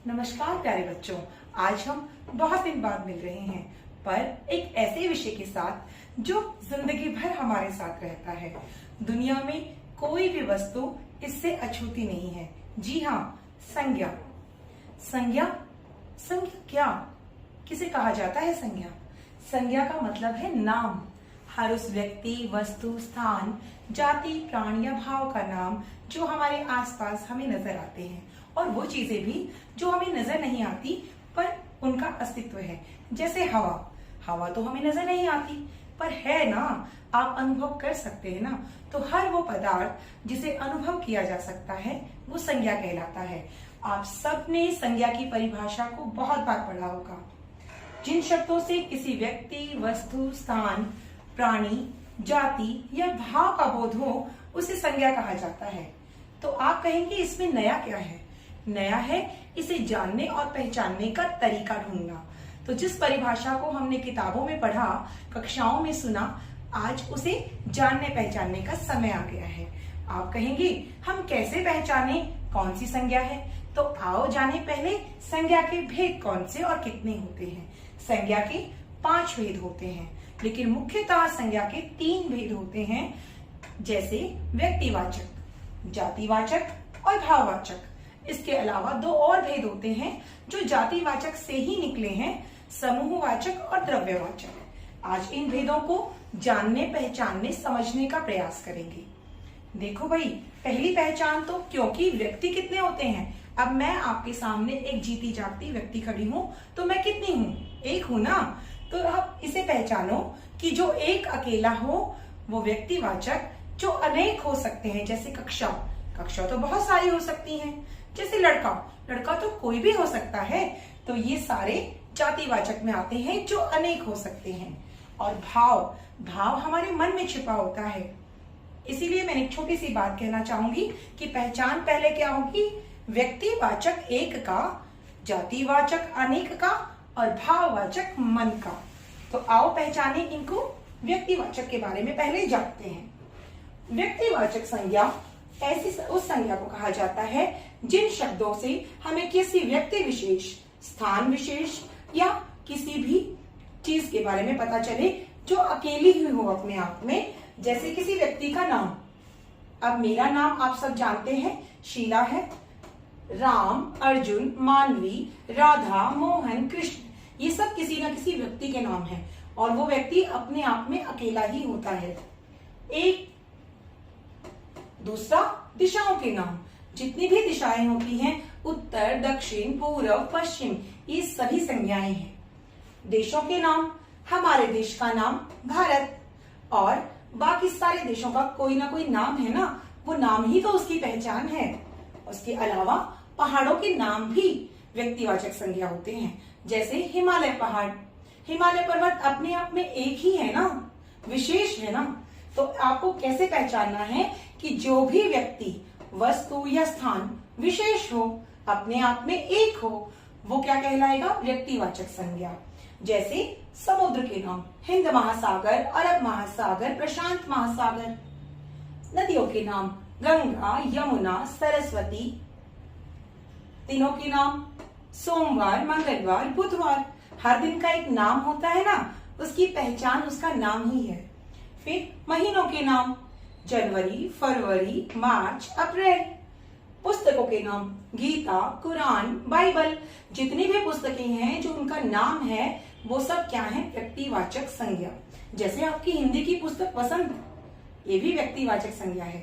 नमस्कार प्यारे बच्चों, आज हम बहुत दिन बाद मिल रहे हैं पर एक ऐसे विषय के साथ जो जिंदगी भर हमारे साथ रहता है। दुनिया में कोई भी वस्तु इससे अछूती नहीं है। जी हाँ, संज्ञा। संज्ञा संज्ञा क्या, किसे कहा जाता है संज्ञा? संज्ञा का मतलब है नाम। हर उस व्यक्ति, वस्तु, स्थान, जाति, प्राणी या भाव का नाम जो हमारे आसपास हमें नजर आते हैं, और वो चीजें भी जो हमें नजर नहीं आती पर उनका अस्तित्व है। जैसे हवा। हवा तो हमें नजर नहीं आती पर है ना, आप अनुभव कर सकते हैं ना। तो हर वो पदार्थ जिसे अनुभव किया जा सकता है वो संज्ञा कहलाता है। आप सबने संज्ञा की परिभाषा को बहुत बार पढ़ा होगा। जिन शब्दों से किसी व्यक्ति, वस्तु, स्थान, प्राणी, जाति या भाव का बोध हो उसे संज्ञा कहा जाता है। तो आप कहेंगे इसमें नया क्या है? नया है इसे जानने और पहचानने का तरीका ढूंढना। तो जिस परिभाषा को हमने किताबों में पढ़ा, कक्षाओं में सुना, आज उसे जानने पहचानने का समय आ गया है। आप कहेंगे हम कैसे पहचाने कौन सी संज्ञा है? तो आओ जाने पहले संज्ञा के भेद कौन से और कितने होते हैं। संज्ञा के 5 भेद होते हैं, लेकिन मुख्यतः संज्ञा के 3 भेद होते हैं, जैसे व्यक्तिवाचक, जातिवाचक और भाववाचक। इसके अलावा 2 और भेद होते हैं जो जातिवाचक से ही निकले हैं, समूहवाचक और द्रव्यवाचक। आज इन भेदों को जानने, पहचानने, समझने का प्रयास करेंगे। देखो भाई, पहली पहचान तो क्योंकि व्यक्ति कितने होते हैं। अब मैं आपके सामने एक जीती जागती व्यक्ति खड़ी हूँ, तो मैं कितनी हूँ? एक हूँ ना। तो अब इसे पहचानो कि जो एक अकेला हो वो व्यक्तिवाचक, जो अनेक हो सकते हैं जैसे कक्षा। कक्षा तो बहुत सारी हो सकती हैं। जैसे लड़का, लड़का तो कोई भी हो सकता है। तो ये सारे जातिवाचक में आते हैं जो अनेक हो सकते हैं। और भाव, भाव हमारे मन में छिपा होता है। इसीलिए मैंने एक छोटी सी बात कहना चाहूंगी कि पहचान पहले क्या होगी? व्यक्तिवाचक एक का, जातिवाचक अनेक का और भाववाचक मन का। तो आओ पहचाने इनको। व्यक्तिवाचक के बारे में पहले जानते हैं। व्यक्तिवाचक संज्ञा ऐसी उस संज्ञा को कहा जाता है जिन शब्दों से हमें किसी व्यक्ति विशेष, स्थान विशेष या किसी भी चीज के बारे में पता चले जो अकेली ही हो अपने आप में। जैसे किसी व्यक्ति का नाम। अब मेरा नाम आप सब जानते हैं, शीला है। राम, अर्जुन, मानवी, राधा, मोहन, कृष्ण, ये सब किसी न किसी व्यक्ति के नाम हैं, और वो व्यक्ति अपने आप में अकेला ही होता है। एक दूसरा, दिशाओं के नाम। जितनी भी दिशाएं होती हैं, उत्तर, दक्षिण, पूर्व, पश्चिम, ये सभी संज्ञाएं हैं। देशों के नाम, हमारे देश का नाम भारत, और बाकी सारे देशों का कोई ना कोई नाम है ना, वो नाम ही तो उसकी पहचान है। उसके अलावा पहाड़ों के नाम भी व्यक्तिवाचक संज्ञा होते हैं। जैसे हिमालय पहाड़, हिमालय पर्वत अपने आप में एक ही है ना, विशेष है ना। तो आपको कैसे पहचानना है कि जो भी व्यक्ति, वस्तु या स्थान विशेष हो, अपने आप में एक हो, वो क्या कहलाएगा? व्यक्तिवाचक संज्ञा। जैसे समुद्र के नाम, हिंद महासागर, अरब महासागर, प्रशांत महासागर। नदियों के नाम, गंगा, यमुना, सरस्वती। दिनों के नाम, सोमवार, मंगलवार, बुधवार। हर दिन का एक नाम होता है ना, उसकी पहचान उसका नाम ही है। फिर महीनों के नाम, जनवरी, फरवरी, मार्च, अप्रैल। पुस्तकों के नाम, गीता, कुरान, बाइबल। जितनी भी पुस्तकें हैं जो उनका नाम है वो सब क्या है? व्यक्तिवाचक संज्ञा। जैसे आपकी हिंदी की पुस्तक वसंत, ये भी व्यक्तिवाचक संज्ञा है।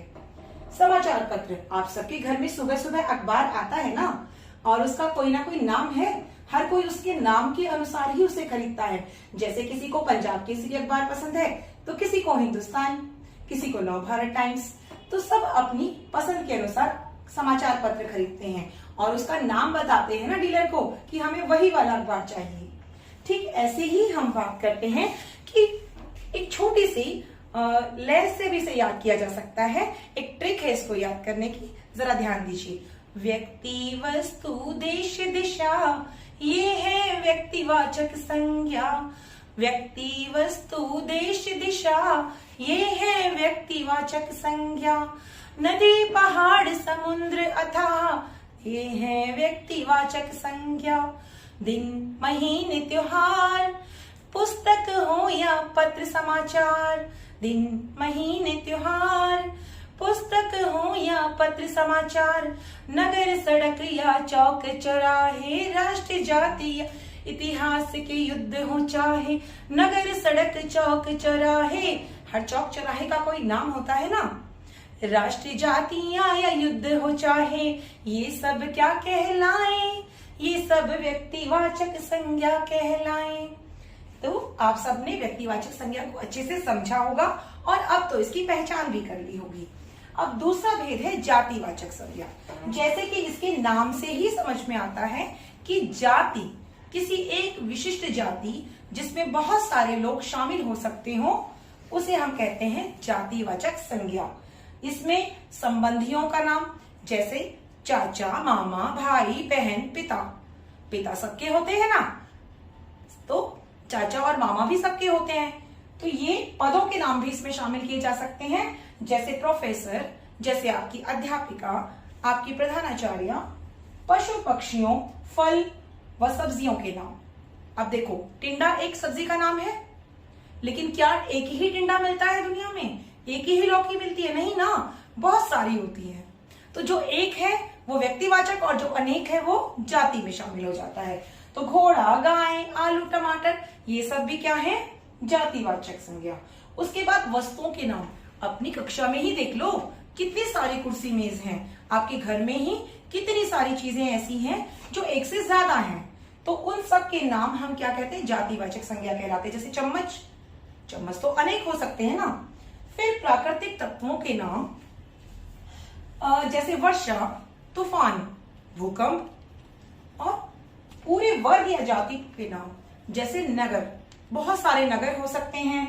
समाचार पत्र, आप सबके घर में सुबह सुबह अखबार आता है ना, और उसका कोई ना कोई नाम है। हर कोई उसके नाम के अनुसार ही उसे खरीदता है। जैसे किसी को पंजाब केसरी अखबार पसंद है तो किसी को हिंदुस्तान, किसी को नव भारत टाइम्स। तो सब अपनी पसंद के अनुसार समाचार पत्र खरीदते हैं और उसका नाम बताते हैं ना डीलर को कि हमें वही वाला अखबार चाहिए। ठीक ऐसे ही हम बात करते हैं कि एक छोटी सी लय से भी इसे याद किया जा सकता है। एक ट्रिक है इसको याद करने की, जरा ध्यान दीजिए। व्यक्ति, वस्तु, देश, दिशा, ये है व्यक्तिवाचक संज्ञा। व्यक्ति, वस्तु, देश, दिशा, ये है व्यक्तिवाचक संज्ञा। नदी, पहाड़, समुद्र, अथाह, ये है व्यक्तिवाचक संज्ञा। दिन, महीने, त्योहार, पुस्तक हो या पत्र समाचार। दिन, महीने, त्योहार, पुस्तक हो या पत्र समाचार। नगर, सड़क या चौक चौराहे, राष्ट्र, जाति या इतिहास के युद्ध हो चाहे। नगर, सड़क, चौक चौराहे, हर चौक चौराहे का कोई नाम होता है ना। राष्ट्र, जातियां या युद्ध हो चाहे, ये सब क्या कहलाए, ये सब व्यक्तिवाचक संज्ञा कहलाए। तो आप सबने व्यक्तिवाचक संज्ञा को अच्छे से समझा होगा और अब तो इसकी पहचान भी कर ली होगी। अब दूसरा भेद है जातिवाचक संज्ञा। जैसे कि इसके नाम से ही समझ में आता है कि जाति किसी एक विशिष्ट जाति जिसमें बहुत सारे लोग शामिल हो सकते हो, उसे हम कहते हैं जातिवाचक संज्ञा। इसमें संबंधियों का नाम, जैसे चाचा, मामा, भाई, बहन, पिता। पिता सबके होते हैं ना, तो चाचा और मामा भी सबके होते हैं। तो ये पदों के नाम भी इसमें शामिल किए जा सकते हैं, जैसे प्रोफेसर, जैसे आपकी अध्यापिका, आपकी प्रधानाचार्य, पशु पक्षियों, फल व सब्जियों के नाम। अब देखो, टिंडा एक सब्जी का नाम है, लेकिन क्या एक ही टिंडा मिलता है दुनिया में? एक ही लौकी मिलती है? नहीं ना, बहुत सारी होती है। तो जो एक है वो व्यक्तिवाचक और जो अनेक है वो जाति में शामिल हो जाता है। तो घोड़ा, गाय, आलू, टमाटर, ये सब भी क्या है? जातिवाचक संज्ञा। उसके बाद वस्तुओं के नाम। अपनी कक्षा में ही देख लो, कितनी सारी कुर्सी मेज हैं। आपके घर में ही कितनी सारी चीजें ऐसी हैं जो एक से ज्यादा हैं। तो उन सब के नाम हम क्या कहते हैं? जातिवाचक संज्ञा कहलाते हैं। जैसे चम्मच, चम्मच तो अनेक हो सकते हैं ना। फिर प्राकृतिक तत्वों के नाम, जैसे वर्षा, तूफान, भूकंप। और पूरे वर्ग या जाति के नाम, जैसे नगर, बहुत सारे नगर हो सकते हैं।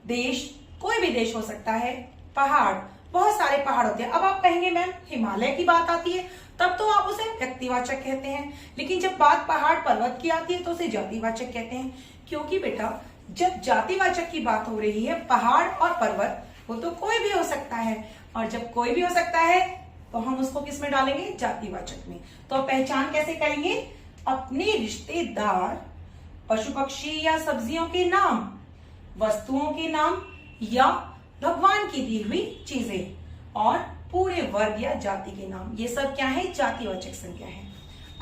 देश, कोई भी देश हो सकता है। पहाड़, बहुत सारे पहाड़ होते हैं। अब आप कहेंगे मैम हिमालय की बात आती है तब तो आप उसे व्यक्तिवाचक कहते हैं, लेकिन जब बात पहाड़ पर्वत की आती है तो उसे जातिवाचक कहते हैं। क्योंकि बेटा जब जातिवाचक की बात हो रही है, पहाड़ और पर्वत, वो तो कोई भी हो सकता है, और जब कोई भी हो सकता है तो हम उसको किस में डालेंगे? जातिवाचक में। तो पहचान कैसे करेंगे? अपने रिश्तेदार, पशु पक्षी या सब्जियों के नाम, वस्तुओं के नाम या भगवान की दी हुई चीजें, और पूरे वर्ग या जाति के नाम, ये सब क्या है? जातिवाचक संज्ञा है।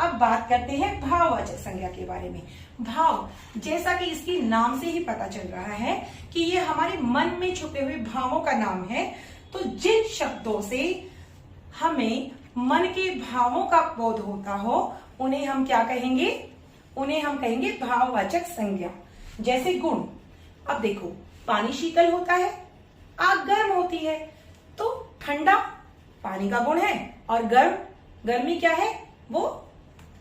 अब बात करते हैं भाववाचक संज्ञा के बारे में। भाव, जैसा कि इसके नाम से ही पता चल रहा है कि ये हमारे मन में छुपे हुए भावों का नाम है। तो जिन शब्दों से हमें मन के भावों का बोध होता हो, उन्हें हम क्या कहेंगे? उन्हें हम कहेंगे भाववाचक संज्ञा। जैसे गुण, अब देखो, पानी शीतल होता है, आग गर्म होती है, तो ठंडा पानी का गुण है और गर्मी क्या है? वो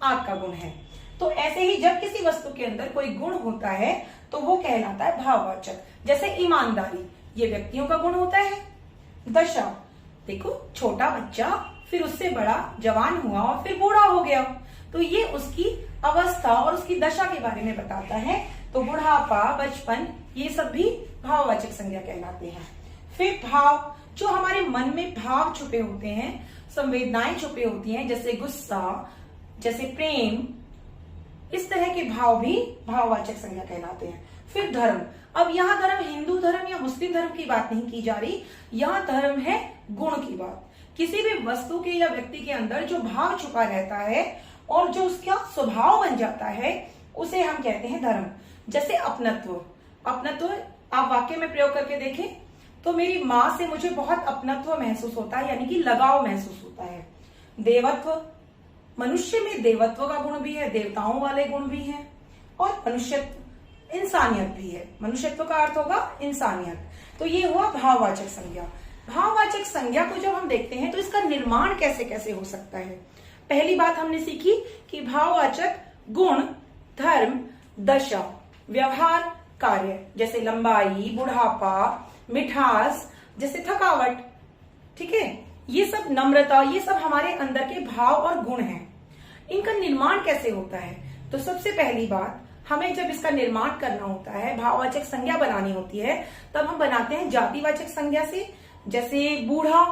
आग का गुण है। तो ऐसे ही जब किसी वस्तु के अंदर कोई गुण होता है तो वो कहलाता है भाववाचक। जैसे ईमानदारी, ये व्यक्तियों का गुण होता है। दशा, देखो, छोटा बच्चा फिर उससे बड़ा जवान हुआ और फिर बूढ़ा हो गया, तो ये उसकी अवस्था और उसकी दशा के बारे में बताता है। तो बुढ़ापा, बचपन, ये सब भी भाववाचक संज्ञा कहलाते हैं। फिर भाव, जो हमारे मन में भाव छुपे होते हैं, संवेदनाएं छुपे होती हैं, जैसे गुस्सा, जैसे प्रेम, इस तरह के भाव भी भाववाचक संज्ञा कहलाते हैं। फिर धर्म, अब यहाँ धर्म हिंदू धर्म या मुस्लिम धर्म की बात नहीं की जा रही, यहाँ धर्म है गुण की बात। किसी भी वस्तु के या व्यक्ति के अंदर जो भाव छुपा रहता है और जो उसका स्वभाव बन जाता है, उसे हम कहते हैं धर्म। जैसे अपनत्व, अपनत्व आप वाक्य में प्रयोग करके देखें तो मेरी माँ से मुझे बहुत अपनत्व महसूस होता है, यानी कि लगाव महसूस होता है। देवत्व, मनुष्य में देवत्व का गुण भी है, देवताओं वाले गुण भी हैं, और मनुष्यत्व, इंसानियत भी है। मनुष्यत्व का अर्थ होगा इंसानियत। तो ये हुआ भाववाचक संज्ञा। भाववाचक संज्ञा को जब हम देखते हैं तो इसका निर्माण कैसे कैसे हो सकता है। पहली बात हमने सीखी कि भाववाचक गुण, धर्म, दशा, व्यवहार, कार्य, जैसे लंबाई, बुढ़ापा, मिठास, जैसे थकावट, ठीक है, ये सब, नम्रता, ये सब हमारे अंदर के भाव और गुण हैं। इनका निर्माण कैसे होता है? तो सबसे पहली बात, हमें जब इसका निर्माण करना होता है, भाववाचक संज्ञा बनानी होती है, तब हम बनाते हैं जातिवाचक संज्ञा से। जैसे बूढ़ा,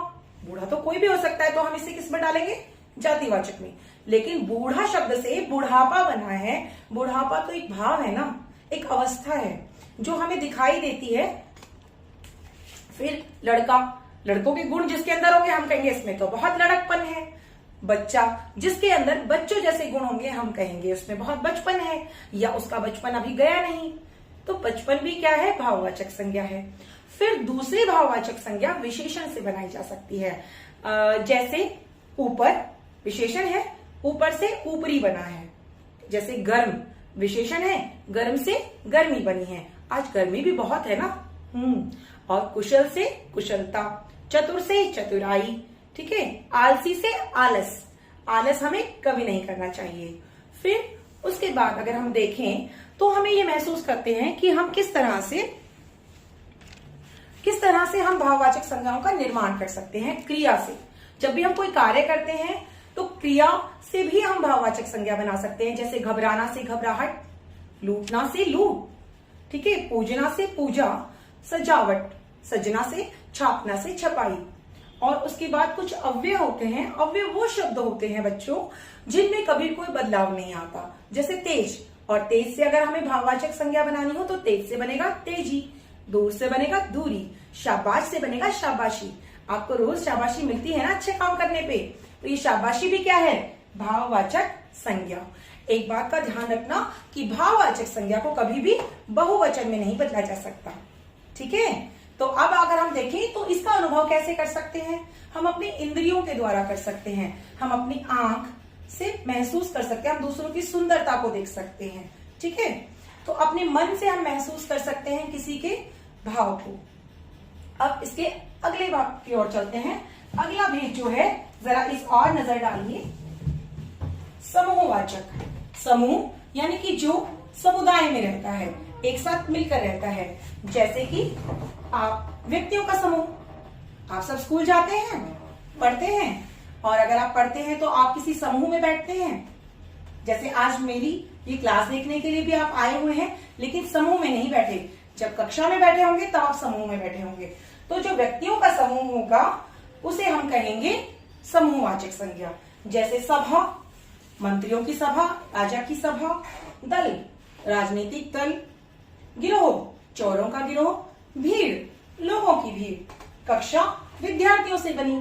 बूढ़ा तो कोई भी हो सकता है, तो हम इसे किस में डालेंगे? जातिवाचक में। लेकिन बूढ़ा शब्द से बुढ़ापा बना है। बुढ़ापा तो एक भाव है ना, एक अवस्था है जो हमें दिखाई देती है। फिर लड़का, लड़कों के गुण जिसके अंदर होंगे हम कहेंगे इसमें तो बहुत लड़कपन है। बच्चा, जिसके अंदर बच्चों जैसे गुण होंगे हम कहेंगे उसमें बहुत बचपन है, या उसका बचपन अभी गया नहीं। तो बचपन भी क्या है, भाववाचक संज्ञा है। फिर दूसरी भाववाचक संज्ञा विशेषण से बनाई जा सकती है। जैसे ऊपर विशेषण है, ऊपर से ऊपरी बना है। जैसे गर्म विशेषण है, गर्म से गर्मी बनी है। आज गर्मी भी बहुत है ना। और कुशल से कुशलता, चतुर से चतुराई, ठीक है। आलसी से आलस, आलस हमें कभी नहीं करना चाहिए। फिर उसके बाद अगर हम देखें तो हमें ये महसूस करते हैं कि हम किस तरह से हम भाववाचक संज्ञाओं का निर्माण कर सकते हैं क्रिया से। जब भी हम कोई कार्य करते हैं तो क्रिया से भी हम भाववाचक संज्ञा बना सकते हैं। जैसे घबराना से घबराहट, लूटना से लूट, ठीक है, पूजना से पूजा, सजावट, सजना से छापना से छपाई। और उसके बाद कुछ अव्यय होते हैं। अव्यय वो शब्द होते हैं बच्चों जिनमें कभी कोई बदलाव नहीं आता। जैसे तेज, और तेज से अगर हमें भाववाचक संज्ञा बनानी हो तो तेज से बनेगा तेजी, दूर से बनेगा दूरी, शाबाश से बनेगा शाबाशी। आपको रोज शाबाशी मिलती है ना अच्छे काम करने पे, तो ये शाबाशी भी क्या है, भाववाचक संज्ञा। एक बात का ध्यान रखना कि भाववाचक संज्ञा को कभी भी बहुवचन में नहीं बदला जा सकता, ठीक है। तो अब अगर हम देखें तो इसका अनुभव कैसे कर सकते हैं, हम अपने इंद्रियों के द्वारा कर सकते हैं। हम अपनी आंख से महसूस कर सकते हैं, हम दूसरों की सुंदरता को देख सकते हैं, ठीक है। तो अपने मन से हम महसूस कर सकते हैं किसी के भाव को। अब इसके अगले भाग की ओर चलते हैं। अगला भेद जो है, जरा इस और नजर डालिए, समूहवाचक। समूह यानी कि जो समुदाय में रहता है, एक साथ मिलकर रहता है। जैसे कि आप व्यक्तियों का समूह, आप सब स्कूल जाते हैं, पढ़ते हैं, और अगर आप पढ़ते हैं तो आप किसी समूह में बैठते हैं। जैसे आज मेरी ये क्लास देखने के लिए भी आप आए हुए हैं, लेकिन समूह में नहीं बैठे। जब कक्षा में बैठे होंगे तब आप समूह में बैठे होंगे। तो जो व्यक्तियों का समूह होगा उसे हम कहेंगे समूहवाचक संज्ञा। जैसे सभा, मंत्रियों की सभा, राजा की सभा, दल, राजनीतिक दल, गिरोह, चोरों का गिरोह, भीड़, लोगों की भीड़, कक्षा, विद्यार्थियों से बनी,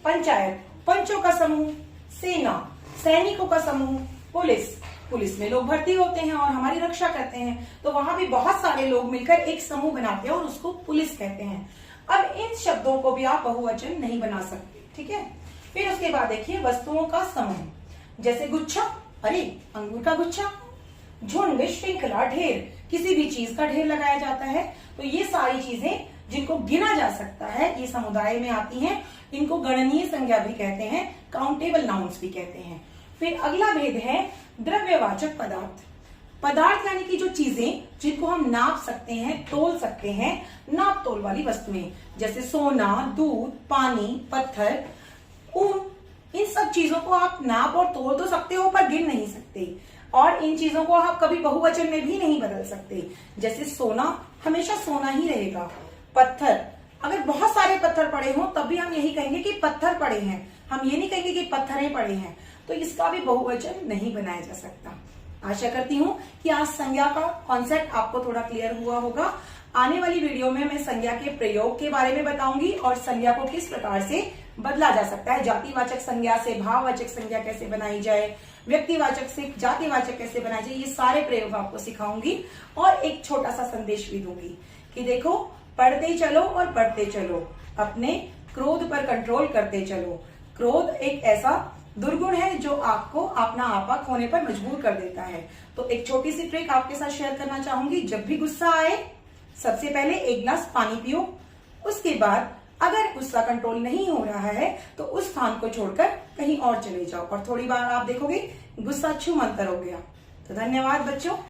पंचायत, पंचों का समूह, सेना, सैनिकों का समूह, पुलिस, पुलिस में लोग भर्ती होते हैं और हमारी रक्षा करते हैं, तो वहां भी बहुत सारे लोग मिलकर एक समूह बनाते हैं और उसको पुलिस कहते हैं। अब इन शब्दों को भी आप बहुवचन नहीं बना सकते, ठीक है। फिर उसके बाद देखिए वस्तुओं का समूह, जैसे गुच्छा, अरे अंगूर का गुच्छा, झुंड, श्रृंखला, ढेर, किसी भी चीज का ढेर लगाया जाता है। तो ये सारी चीजें जिनको गिना जा सकता है ये समुदाय में आती हैं। इनको गणनीय संज्ञा भी कहते हैं, काउंटेबल नाउन्स भी कहते हैं। फिर अगला भेद है द्रव्यवाचक पदार्थ। पदार्थ यानी कि जो चीजें जिनको हम नाप सकते हैं, तोल सकते हैं, नाप तोल वाली वस्तुएं, जैसे सोना, दूध, पानी, पत्थर, ऊन। इन सब चीजों को आप नाप और तोल तो सकते हो पर गिन नहीं सकते, और इन चीजों को आप कभी बहुवचन में भी नहीं बदल सकते। जैसे सोना हमेशा सोना ही रहेगा। पत्थर, अगर बहुत सारे पत्थर पड़े हों तब भी हम यही कहेंगे कि पत्थर पड़े हैं, हम ये नहीं कहेंगे कि पत्थरें पड़े हैं। तो इसका भी बहुवचन नहीं बनाया जा सकता। आशा करती हूँ कि आज संज्ञा का कॉन्सेप्ट आपको थोड़ा क्लियर हुआ होगा। आने वाली वीडियो में मैं संज्ञा के प्रयोग के बारे में बताऊंगी और संज्ञा को किस प्रकार से बदला जा सकता है। जातिवाचक संज्ञा से भाववाचक संज्ञा कैसे बनाई जाए, व्यक्तिवाचक से जातिवाचक कैसे बनाई जाए, ये सारे प्रयोग आपको सिखाऊंगी। और एक छोटा सा संदेश भी दूंगी कि देखो, पढ़ते चलो और पढ़ते चलो, अपने क्रोध पर कंट्रोल करते चलो। क्रोध एक ऐसा दुर्गुण है जो आपको अपना आपा खोने पर मजबूर कर देता है। तो एक छोटी सी ट्रिक आपके साथ शेयर करना चाहूंगी। जब भी गुस्सा आए सबसे पहले एक गिलास पानी पियो, उसके बाद अगर गुस्सा कंट्रोल नहीं हो रहा है तो उस स्थान को छोड़कर कहीं और चले जाओ और थोड़ी बार आप देखोगे गुस्सा छूमंतर हो गया। तो धन्यवाद बच्चों।